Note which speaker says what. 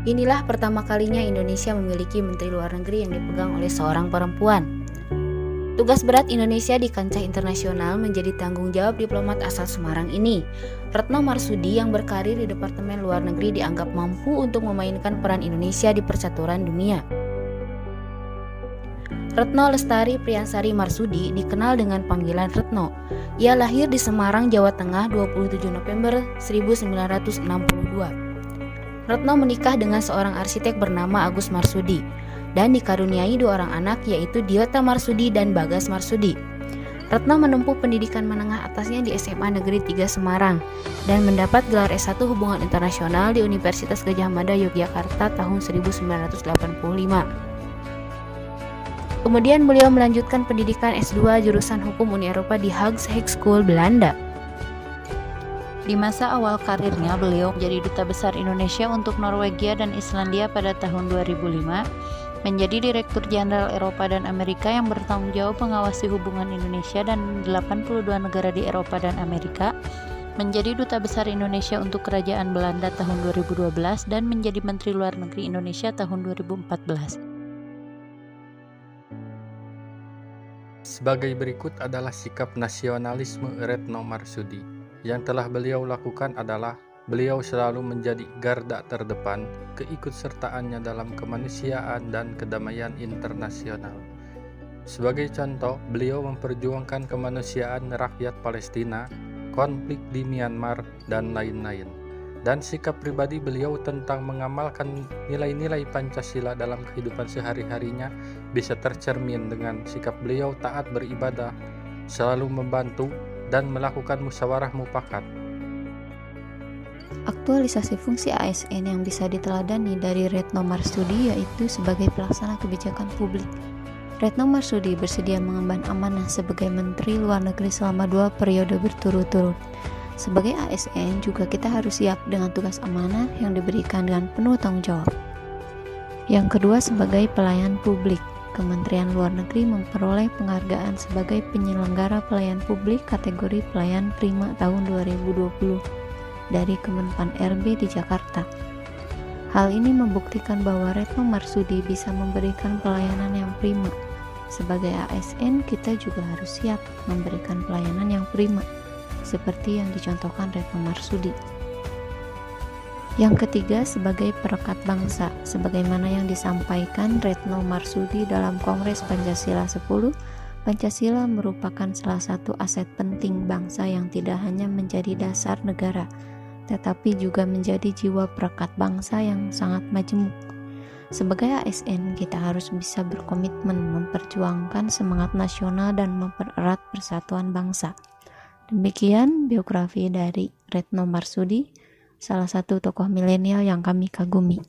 Speaker 1: Inilah pertama kalinya Indonesia memiliki Menteri Luar Negeri yang dipegang oleh seorang perempuan. Tugas berat Indonesia di kancah internasional menjadi tanggung jawab diplomat asal Semarang ini. Retno Marsudi yang berkarir di Departemen Luar Negeri dianggap mampu untuk memainkan peran Indonesia di percaturan dunia. Retno Lestari Priyansari Marsudi dikenal dengan panggilan Retno. Ia lahir di Semarang, Jawa Tengah 27 November 1962. Retno menikah dengan seorang arsitek bernama Agus Marsudi dan dikaruniai 2 orang anak yaitu Diota Marsudi dan Bagas Marsudi. Retno menempuh pendidikan menengah atasnya di SMA Negeri 3 Semarang dan mendapat gelar S1 Hubungan Internasional di Universitas Gadjah Mada Yogyakarta tahun 1985. Kemudian beliau melanjutkan pendidikan S2 jurusan Hukum Uni Eropa di Hague High School, Belanda.
Speaker 2: Di masa awal karirnya, beliau menjadi Duta Besar Indonesia untuk Norwegia dan Islandia pada tahun 2005, menjadi Direktur Jenderal Eropa dan Amerika yang bertanggung jawab mengawasi hubungan Indonesia dan 82 negara di Eropa dan Amerika, menjadi Duta Besar Indonesia untuk Kerajaan Belanda tahun 2012, dan menjadi Menteri Luar Negeri Indonesia tahun 2014.
Speaker 3: Sebagai berikut adalah sikap nasionalisme Retno Marsudi. Yang telah beliau lakukan adalah beliau selalu menjadi garda terdepan keikutsertaannya dalam kemanusiaan dan kedamaian internasional. Sebagai contoh, beliau memperjuangkan kemanusiaan rakyat Palestina, konflik di Myanmar, dan lain-lain. Dan sikap pribadi beliau tentang mengamalkan nilai-nilai Pancasila dalam kehidupan sehari-harinya bisa tercermin dengan sikap beliau taat beribadah, selalu membantu, dan melakukan musyawarah mufakat.
Speaker 4: Aktualisasi fungsi ASN yang bisa diteladani dari Retno Marsudi yaitu sebagai pelaksana kebijakan publik. Retno Marsudi bersedia mengemban amanah sebagai Menteri Luar Negeri selama 2 periode berturut-turut. Sebagai ASN juga kita harus siap dengan tugas amanah yang diberikan dengan penuh tanggung jawab. Yang kedua, sebagai pelayan publik. Kementerian Luar Negeri memperoleh penghargaan sebagai penyelenggara pelayan publik kategori pelayan prima tahun 2020 dari Kemenpan RB di Jakarta. Hal ini membuktikan bahwa Retno Marsudi bisa memberikan pelayanan yang prima. Sebagai ASN, kita juga harus siap memberikan pelayanan yang prima, seperti yang dicontohkan Retno Marsudi. Yang ketiga, sebagai perekat bangsa, sebagaimana yang disampaikan Retno Marsudi dalam Kongres Pancasila 10, Pancasila merupakan salah satu aset penting bangsa yang tidak hanya menjadi dasar negara, tetapi juga menjadi jiwa perekat bangsa yang sangat majemuk. Sebagai ASN, kita harus bisa berkomitmen memperjuangkan semangat nasional dan mempererat persatuan bangsa. Demikian biografi dari Retno Marsudi, salah satu tokoh milenial yang kami kagumi.